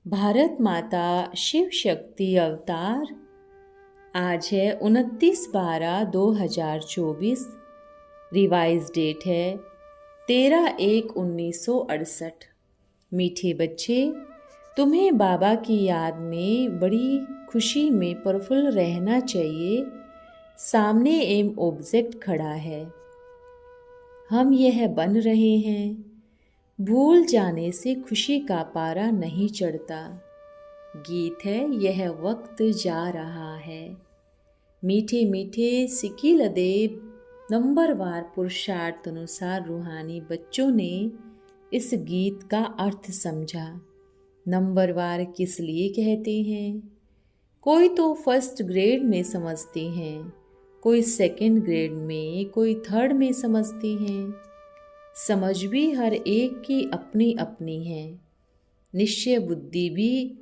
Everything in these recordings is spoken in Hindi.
भारत माता शिव शक्ति अवतार। आज है 29/12/2024। रिवाइज डेट है 13/1/1968। मीठे बच्चे, तुम्हें बाबा की याद में बड़ी खुशी में प्रफुल्ल रहना चाहिए। सामने एम ऑब्जेक्ट खड़ा है, हम यह बन रहे हैं। भूल जाने से खुशी का पारा नहीं चढ़ता। गीत है यह वक्त जा रहा है। मीठे मीठे सिकिल अदेब नंबरवार पुरुषार्थ अनुसार रूहानी बच्चों ने इस गीत का अर्थ समझा। नंबरवार किस लिए कहते हैं? कोई तो फर्स्ट ग्रेड में समझते हैं, कोई सेकंड ग्रेड में, कोई थर्ड में समझते हैं। समझ भी हर एक की अपनी अपनी है। निश्चय बुद्धि भी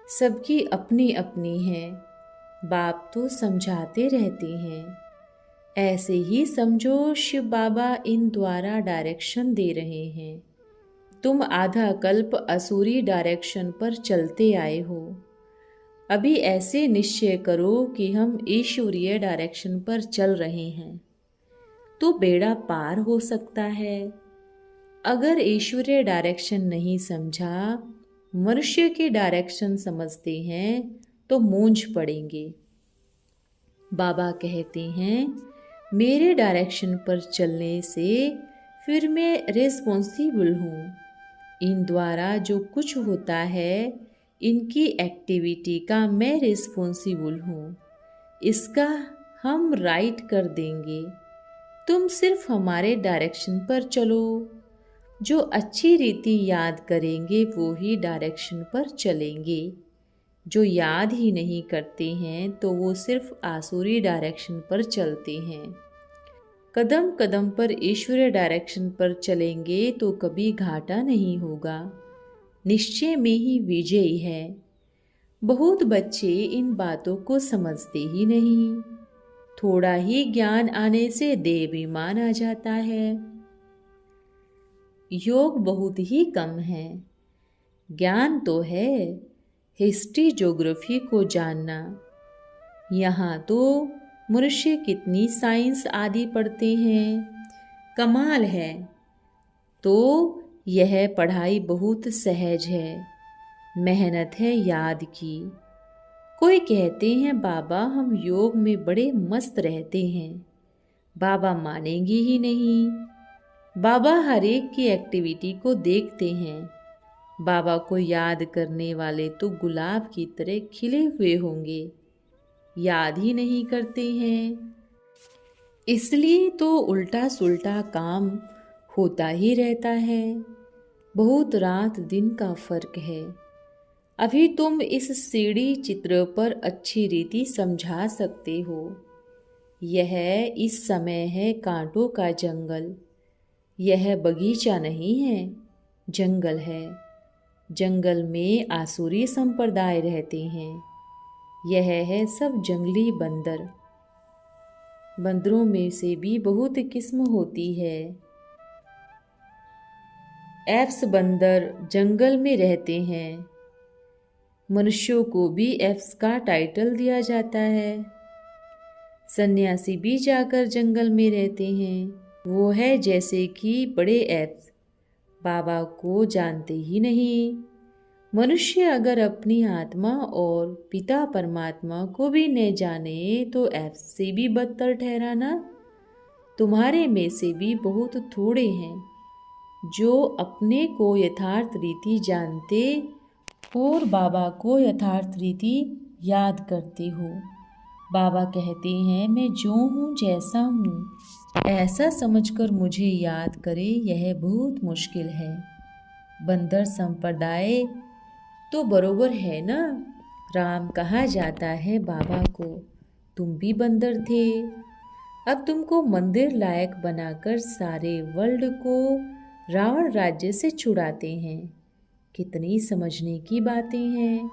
सबकी अपनी अपनी है। बाप तो समझाते रहते हैं। ऐसे ही समझो शिव बाबा इन द्वारा डायरेक्शन दे रहे हैं। तुम आधा कल्प असुरी डायरेक्शन पर चलते आए हो। अभी ऐसे निश्चय करो कि हम ईश्वरीय डायरेक्शन पर चल रहे हैं, तो बेड़ा पार हो सकता है। अगर ईश्वरीय डायरेक्शन नहीं समझा, मनुष्य की डायरेक्शन समझते हैं तो मूंझ पड़ेंगे। बाबा कहते हैं मेरे डायरेक्शन पर चलने से फिर मैं रिस्पॉन्सिबल हूँ। इन द्वारा जो कुछ होता है, इनकी एक्टिविटी का मैं रिस्पॉन्सिबल हूँ। इसका हम राइट कर देंगे। तुम सिर्फ हमारे डायरेक्शन पर चलो। जो अच्छी रीति याद करेंगे वो ही डायरेक्शन पर चलेंगे। जो याद ही नहीं करते हैं तो वो सिर्फ आसुरी डायरेक्शन पर चलते हैं। कदम कदम पर ईश्वरीय डायरेक्शन पर चलेंगे तो कभी घाटा नहीं होगा। निश्चय में ही विजयी है। बहुत बच्चे इन बातों को समझते ही नहीं। थोड़ा ही ज्ञान आने से देवाभिमान आ जाता है। योग बहुत ही कम है। ज्ञान तो है, हिस्ट्री ज्योग्राफी को जानना। यहाँ तो मनुष्य कितनी साइंस आदि पढ़ते हैं, कमाल है। तो यह पढ़ाई बहुत सहज है, मेहनत है याद की। कोई कहते हैं बाबा हम योग में बड़े मस्त रहते हैं। बाबा मानेंगे ही नहीं। बाबा हर एक की एक्टिविटी को देखते हैं। बाबा को याद करने वाले तो गुलाब की तरह खिले हुए होंगे, याद ही नहीं करते हैं। इसलिए तो उल्टा सुल्टा काम होता ही रहता है। बहुत रात दिन का फर्क है। अभी तुम इस सीढ़ी चित्र पर अच्छी रीति समझा सकते हो। यह इस समय है कांटों का जंगल। यह बगीचा नहीं है, जंगल है। जंगल में आसुरी संप्रदाय रहते हैं। यह है सब जंगली बंदर। बंदरों में से भी बहुत किस्म होती है। एप्स बंदर जंगल में रहते हैं। मनुष्यों को भी एप्स का टाइटल दिया जाता है। सन्यासी भी जाकर जंगल में रहते हैं। वो है जैसे कि बड़े एप्स बाबा को जानते ही नहीं। मनुष्य अगर अपनी आत्मा और पिता परमात्मा को भी न जाने तो एप्स से भी बदतर ठहराना। तुम्हारे में से भी बहुत थोड़े हैं जो अपने को यथार्थ रीति जानते और बाबा को यथार्थ रीति याद करते हो। बाबा कहते हैं मैं जो हूँ जैसा हूँ ऐसा समझकर मुझे याद करे, यह बहुत मुश्किल है। बंदर संप्रदाय तो बरोबर है ना। राम कहा जाता है बाबा को, तुम भी बंदर थे। अब तुमको मंदिर लायक बनाकर सारे वर्ल्ड को रावण राज्य से छुड़ाते हैं। कितनी समझने की बातें हैं।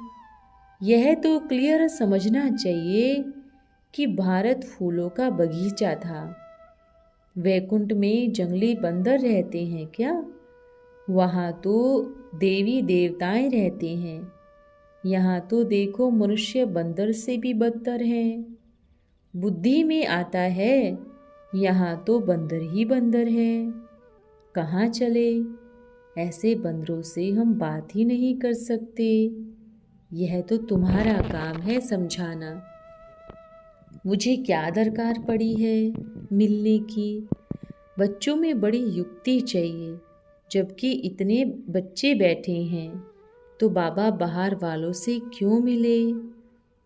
यह तो क्लियर समझना चाहिए कि भारत फूलों का बगीचा था। वैकुंठ में जंगली बंदर रहते हैं क्या? वहाँ तो देवी देवताएं रहते हैं। यहाँ तो देखो मनुष्य बंदर से भी बदतर हैं। बुद्धि में आता है यहाँ तो बंदर ही बंदर है। कहाँ चले? ऐसे बंदरों से हम बात ही नहीं कर सकते। यह तो तुम्हारा काम है समझाना। मुझे क्या दरकार पड़ी है मिलने की? बच्चों में बड़ी युक्ति चाहिए। जबकि इतने बच्चे बैठे हैं तो बाबा बाहर वालों से क्यों मिले?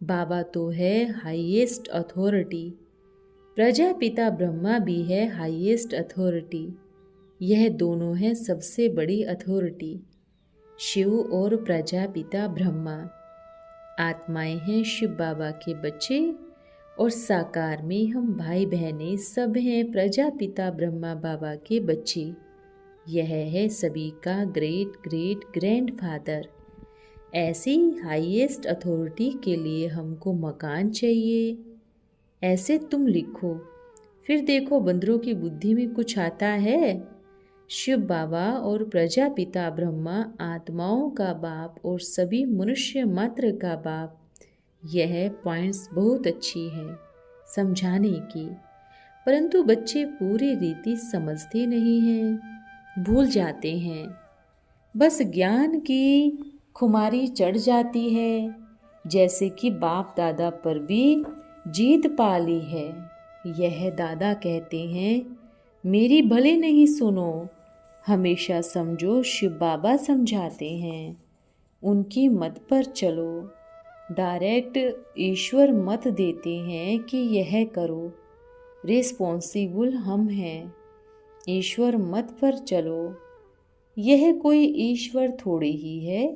बाबा तो है हाईएस्ट अथॉरिटी। प्रजापिता ब्रह्मा भी है हाईएस्ट अथॉरिटी। यह दोनों है सबसे बड़ी अथॉरिटी। शिव और प्रजापिता ब्रह्मा आत्माएं हैं शिव बाबा के बच्चे, और साकार में हम भाई बहनें सब हैं प्रजापिता ब्रह्मा बाबा के बच्चे। यह है सभी का ग्रेट ग्रेट ग्रैंडफादर। ऐसी हाईएस्ट अथॉरिटी के लिए हमको मकान चाहिए। ऐसे तुम लिखो, फिर देखो बंदरों की बुद्धि में कुछ आता है। शिव बाबा और प्रजापिता ब्रह्मा आत्माओं का बाप और सभी मनुष्य मात्र का बाप। यह पॉइंट्स बहुत अच्छी है समझाने की, परंतु बच्चे पूरी रीति समझते नहीं हैं, भूल जाते हैं। बस ज्ञान की खुमारी चढ़ जाती है, जैसे कि बाप दादा पर भी जीत पा ली है। यह दादा कहते हैं मेरी भले नहीं सुनो, हमेशा समझो शिव बाबा समझाते हैं, उनकी मत पर चलो। डायरेक्ट ईश्वर मत देते हैं कि यह करो, रिस्पॉन्सिबल हम हैं। ईश्वर मत पर चलो। यह कोई ईश्वर थोड़ी ही है।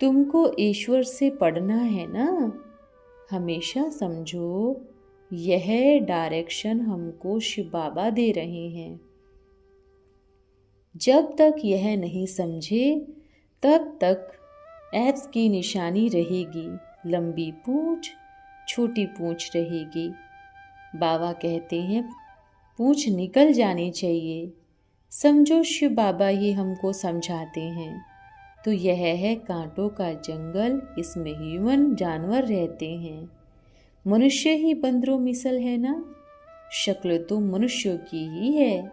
तुमको ईश्वर से पढ़ना है ना। हमेशा समझो यह डायरेक्शन हमको शिव बाबा दे रहे हैं। जब तक यह नहीं समझे तब तक एप्स की निशानी रहेगी, लंबी पूंछ छोटी पूंछ रहेगी। बाबा कहते हैं पूंछ निकल जानी चाहिए। समझो शिव बाबा ही हमको समझाते हैं। तो यह है कांटों का जंगल, इसमें ह्यूमन जानवर रहते हैं। मनुष्य ही बंदरों मिसल है ना, शक्ल तो मनुष्यों की ही है।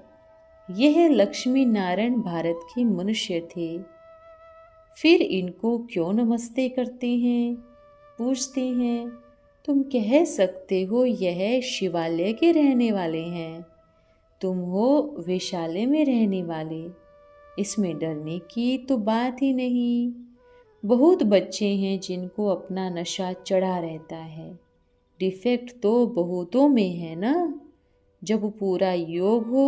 यह लक्ष्मी नारायण भारत के मनुष्य थे। फिर इनको क्यों नमस्ते करते हैं, पूछते हैं? तुम कह सकते हो यह शिवालय के रहने वाले हैं, तुम हो वैशाल्य में रहने वाले। इसमें डरने की तो बात ही नहीं। बहुत बच्चे हैं जिनको अपना नशा चढ़ा रहता है। डिफेक्ट तो बहुतों में है ना। जब पूरा योग हो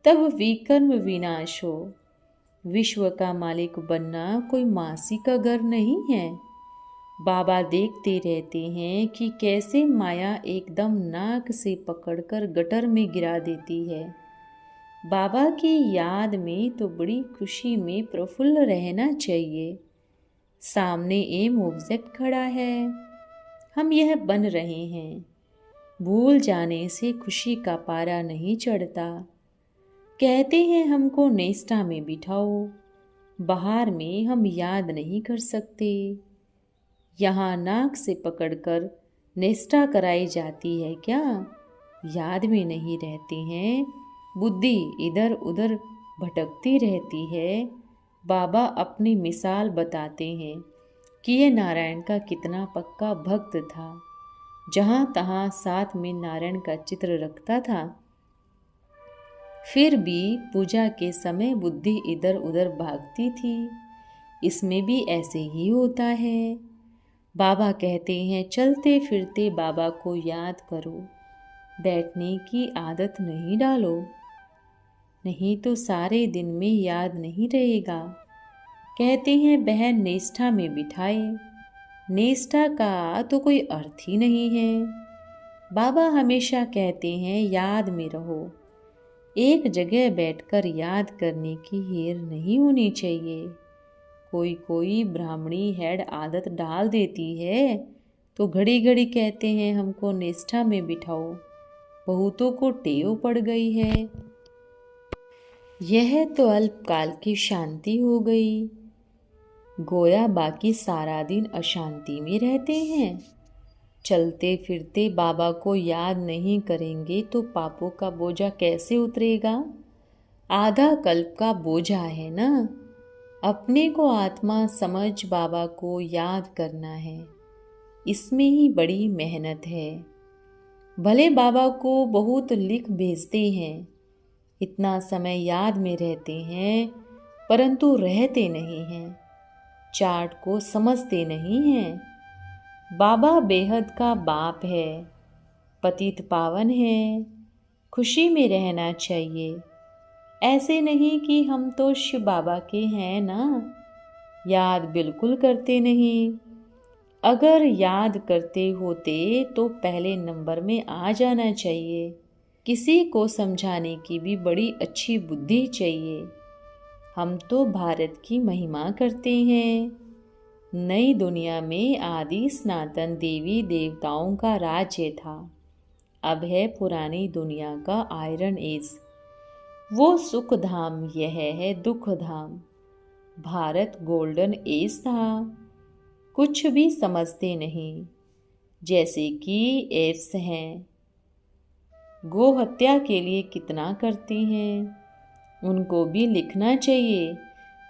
तब विकर्म विनाश हो। विश्व का मालिक बनना कोई मासी का घर नहीं है। बाबा देखते रहते हैं कि कैसे माया एकदम नाक से पकड़कर गटर में गिरा देती है। बाबा की याद में तो बड़ी खुशी में प्रफुल्ल रहना चाहिए। सामने एम ऑब्जेक्ट खड़ा है, हम यह बन रहे हैं। भूल जाने से खुशी का पारा नहीं चढ़ता। कहते हैं हमको नेस्टा में बिठाओ, बाहर में हम याद नहीं कर सकते। यहाँ नाक से पकड़कर नेस्टा कराई जाती है क्या? याद में नहीं रहते हैं, बुद्धि इधर उधर भटकती रहती है। बाबा अपनी मिसाल बताते हैं कि ये नारायण का कितना पक्का भक्त था। जहाँ तहाँ साथ में नारायण का चित्र रखता था, फिर भी पूजा के समय बुद्धि इधर उधर भागती थी। इसमें भी ऐसे ही होता है। बाबा कहते हैं चलते फिरते बाबा को याद करो, बैठने की आदत नहीं डालो, नहीं तो सारे दिन में याद नहीं रहेगा। कहते हैं बहन निष्ठा में बिठाए, निष्ठा का तो कोई अर्थ ही नहीं है। बाबा हमेशा कहते हैं याद में रहो। एक जगह बैठकर याद करने की हेर नहीं होनी चाहिए। कोई कोई ब्राह्मणी हेड आदत डाल देती है तो घड़ी घड़ी कहते हैं हमको निष्ठा में बिठाओ। बहुतों को टेव पड़ गई है। यह तो अल्पकाल की शांति हो गई, गोया बाकी सारा दिन अशांति में रहते हैं। चलते फिरते बाबा को याद नहीं करेंगे तो पापों का बोझा कैसे उतरेगा? आधा कल्प का बोझा है ना। अपने को आत्मा समझ बाबा को याद करना है, इसमें ही बड़ी मेहनत है। भले बाबा को बहुत लिख भेजते हैं, इतना समय याद में रहते हैं, परंतु रहते नहीं हैं, चार्ट को समझते नहीं हैं। बाबा बेहद का बाप है, पतित पावन है, खुशी में रहना चाहिए। ऐसे नहीं कि हम तो शिव बाबा के हैं ना, याद बिल्कुल करते नहीं। अगर याद करते होते तो पहले नंबर में आ जाना चाहिए। किसी को समझाने की भी बड़ी अच्छी बुद्धि चाहिए। हम तो भारत की महिमा करते हैं। नई दुनिया में आदि सनातन देवी देवताओं का राज्य था, अब है पुरानी दुनिया का आयरन एज। वो सुख धाम, यह है दुख धाम। भारत गोल्डन एज था। कुछ भी समझते नहीं, जैसे कि एप्स हैं, गो हत्या के लिए कितना करती हैं। उनको भी लिखना चाहिए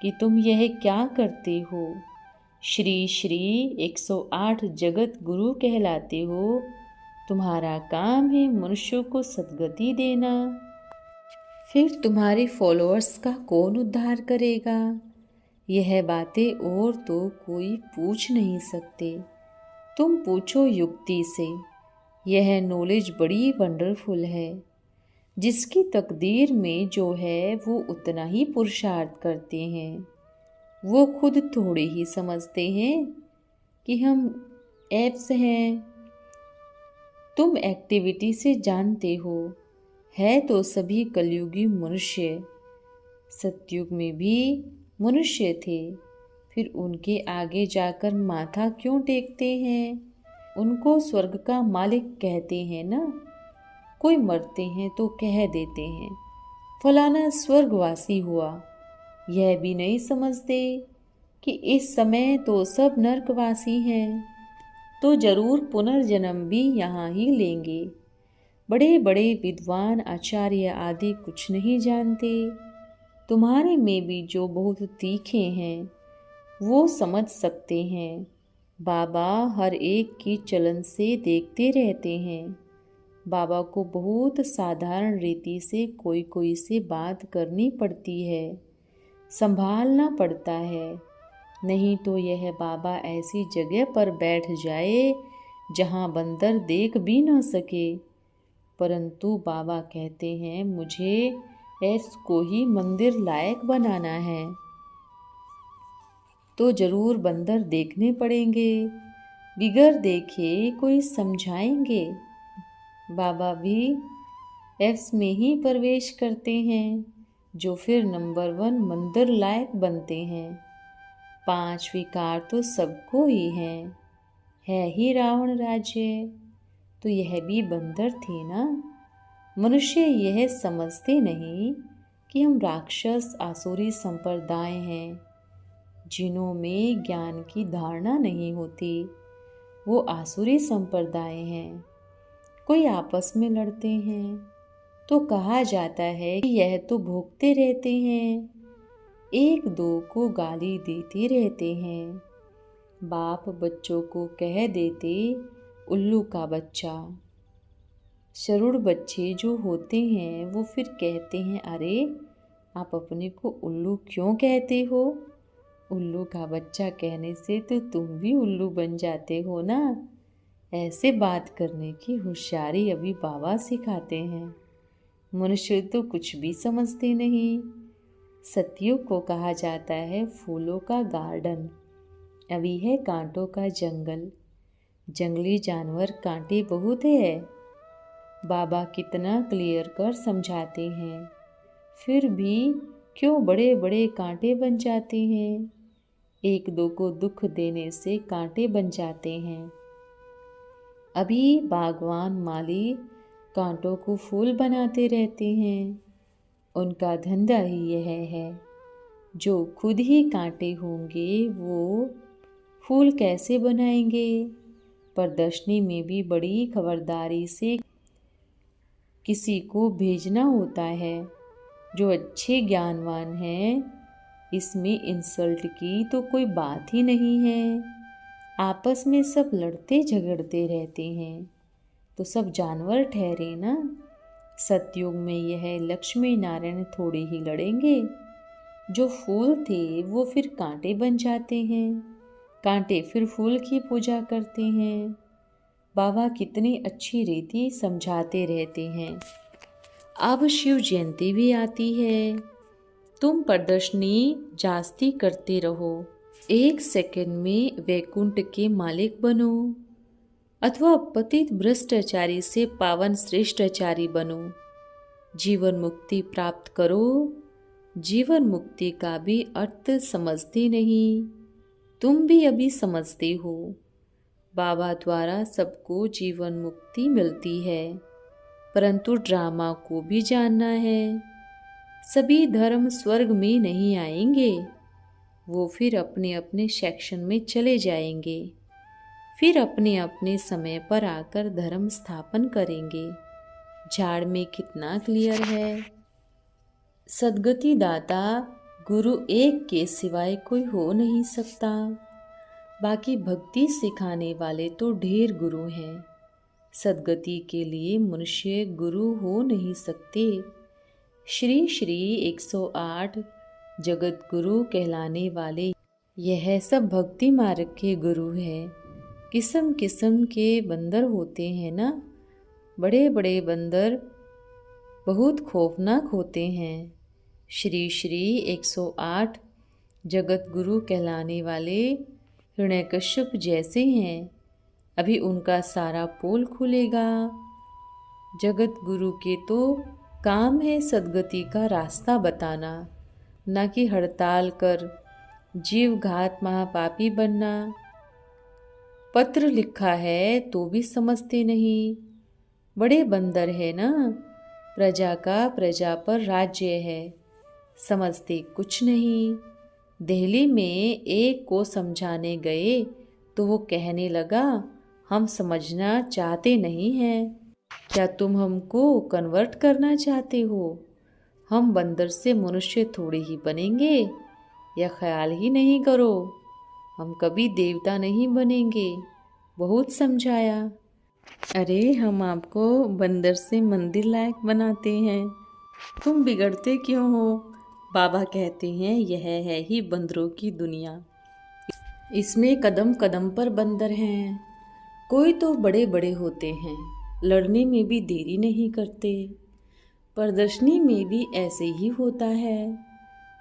कि तुम यह क्या करते हो। श्री श्री 108 जगत गुरु कहलाते हो, तुम्हारा काम है मनुष्यों को सद्गति देना। फिर तुम्हारे फॉलोअर्स का कौन उद्धार करेगा? यह बातें और तो कोई पूछ नहीं सकते। तुम पूछो युक्ति से। यह नॉलेज बड़ी वंडरफुल है। जिसकी तकदीर में जो है वो उतना ही पुरुषार्थ करते हैं। वो खुद थोड़े ही समझते हैं कि हम एप्स हैं। तुम एक्टिविटी से जानते हो, है तो सभी कलयुगी मनुष्य। सतयुग में भी मनुष्य थे, फिर उनके आगे जाकर माथा क्यों टेकते हैं? उनको स्वर्ग का मालिक कहते हैं ना। कोई मरते हैं तो कह देते हैं फलाना स्वर्गवासी हुआ। यह भी नहीं समझते कि इस समय तो सब नरकवासी हैं, तो जरूर पुनर्जन्म भी यहाँ ही लेंगे। बड़े बड़े विद्वान आचार्य आदि कुछ नहीं जानते। तुम्हारे में भी जो बहुत तीखे हैं वो समझ सकते हैं। बाबा हर एक की चलन से देखते रहते हैं। बाबा को बहुत साधारण रीति से कोई कोई से बात करनी पड़ती है, संभालना पड़ता है। नहीं तो यह बाबा ऐसी जगह पर बैठ जाए जहाँ बंदर देख भी न सके। परंतु बाबा कहते हैं मुझे इसको ही मंदिर लायक बनाना है, तो जरूर बंदर देखने पड़ेंगे। बिगर देखे कोई समझाएंगे। बाबा भी एफ्स में ही प्रवेश करते हैं, जो फिर नंबर 1 मंदिर लायक बनते हैं। 5 विकार तो सबको ही है ही रावण राज्य, तो यह भी बंदर थे ना। मनुष्य यह समझते नहीं कि हम राक्षस आसुरी संप्रदाय हैं, जिन्हों में ज्ञान की धारणा नहीं होती। वो आसुरी संप्रदाय हैं। कोई आपस में लड़ते हैं तो कहा जाता है कि यह तो भोगते रहते हैं, एक दो को गाली देते रहते हैं। बाप बच्चों को कह देते उल्लू का बच्चा। शरुड़ बच्चे जो होते हैं वो फिर कहते हैं अरे आप अपने को उल्लू क्यों कहते हो? उल्लू का बच्चा कहने से तो तुम भी उल्लू बन जाते हो ना। ऐसे बात करने की होशियारी अभी बाबा सिखाते हैं। मनुष्य तो कुछ भी समझते नहीं। सतयुग को कहा जाता है फूलों का गार्डन, अभी है कांटों का जंगल। जंगली जानवर कांटे बहुत है। बाबा कितना क्लियर कर समझाते हैं, फिर भी क्यों बड़े बड़े कांटे बन जाते हैं। एक दो को दुख देने से कांटे बन जाते हैं। अभी बागवान माली कांटों को फूल बनाते रहते हैं। उनका धंधा ही यह है। जो खुद ही कांटे होंगे वो फूल कैसे बनाएंगे। प्रदर्शनी में भी बड़ी खबरदारी से किसी को भेजना होता है। जो अच्छे ज्ञानवान हैं, इसमें इंसल्ट की तो कोई बात ही नहीं है। आपस में सब लड़ते झगड़ते रहते हैं तो सब जानवर ठहरे ना। सतयुग में यह लक्ष्मी नारायण थोड़े ही लड़ेंगे। जो फूल थे वो फिर कांटे बन जाते हैं, कांटे फिर फूल की पूजा करते हैं। बाबा कितनी अच्छी रीति समझाते रहते हैं। अब शिव जयंती भी आती है। तुम प्रदर्शनी जास्ती करते रहो। 1 सेकंड में वैकुंठ के मालिक बनो अथवा पतित भ्रष्टाचारी से पावन श्रेष्ठाचारी बनो। जीवन मुक्ति प्राप्त करो। जीवन मुक्ति का भी अर्थ समझते नहीं। तुम भी अभी समझते हो। बाबा द्वारा सबको जीवन मुक्ति मिलती है, परंतु ड्रामा को भी जानना है। सभी धर्म स्वर्ग में नहीं आएंगे। वो फिर अपने अपने सेक्शन में चले जाएंगे, फिर अपने अपने समय पर आकर धर्म स्थापन करेंगे। झाड़ में कितना क्लियर है। सद्गति दाता गुरु एक के सिवाय कोई हो नहीं सकता। बाकी भक्ति सिखाने वाले तो ढेर गुरु हैं। सद्गति के लिए मनुष्य गुरु हो नहीं सकते। श्री श्री 108 जगत गुरु कहलाने वाले यह सब भक्ति मार्ग के गुरु हैं। किस्म किस्म के बंदर होते हैं ना। बड़े बड़े बंदर बहुत खौफनाक होते हैं। श्री श्री 108 जगत गुरु कहलाने वाले हिरण्यकश्यप जैसे हैं। अभी उनका सारा पोल खुलेगा। जगत गुरु के तो काम है सद्गति का रास्ता बताना, न कि हड़ताल कर जीव घात महापापी बनना। पत्र लिखा है तो भी समझते नहीं। बड़े बंदर है ना। प्रजा का प्रजा पर राज्य है, समझते कुछ नहीं। दिल्ली में एक को समझाने गए तो वो कहने लगा, हम समझना चाहते नहीं हैं। क्या तुम हमको कन्वर्ट करना चाहते हो? हम बंदर से मनुष्य थोड़े ही बनेंगे। यह ख्याल ही नहीं करो। हम कभी देवता नहीं बनेंगे। बहुत समझाया। अरे हम आपको बंदर से मंदिर लायक बनाते हैं, तुम बिगड़ते क्यों हो? बाबा कहते हैं यह है ही बंदरों की दुनिया। इसमें कदम कदम पर बंदर हैं। कोई तो बड़े बड़े होते हैं, लड़ने में भी देरी नहीं करते। प्रदर्शनी में भी ऐसे ही होता है।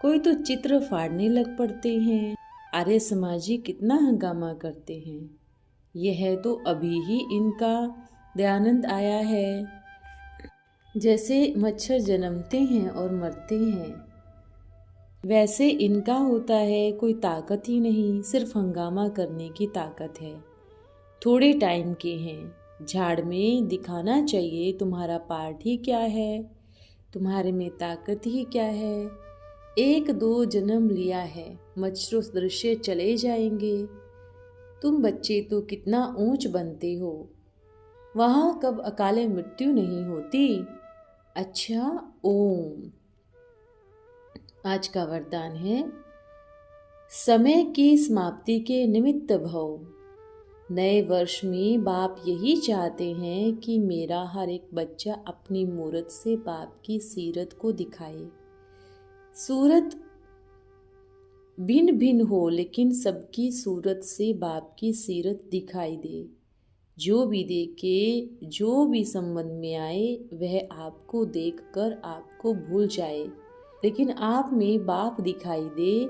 कोई तो चित्र फाड़ने लग पड़ते हैं। आर्य समाजी कितना हंगामा करते हैं। यह तो अभी ही इनका दयानंद आया है। जैसे मच्छर जन्मते हैं और मरते हैं, वैसे इनका होता है। कोई ताकत ही नहीं, सिर्फ हंगामा करने की ताकत है। थोड़े टाइम के हैं। झाड़ में दिखाना चाहिए तुम्हारा पार्ट ही क्या है, तुम्हारे में ताकत ही क्या है। 1-2 जन्म लिया है, मच्छरों दृश्य चले जाएंगे। तुम बच्चे तो कितना ऊंच बनते हो, वहाँ कब अकाले मृत्यु नहीं होती। अच्छा, ओम। आज का वरदान है, समय की समाप्ति के निमित्त भव। नए वर्ष में बाप यही चाहते हैं कि मेरा हर एक बच्चा अपनी मूरत से बाप की सीरत को दिखाए। सूरत भिन्न भिन्न हो, लेकिन सबकी सूरत से बाप की सीरत दिखाई दे। जो भी देखे, जो भी संबंध में आए, वह आपको देखकर आपको भूल जाए, लेकिन आप में बाप दिखाई दे,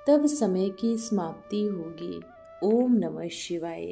तब समय की समाप्ति होगी। ओम नमः शिवाय।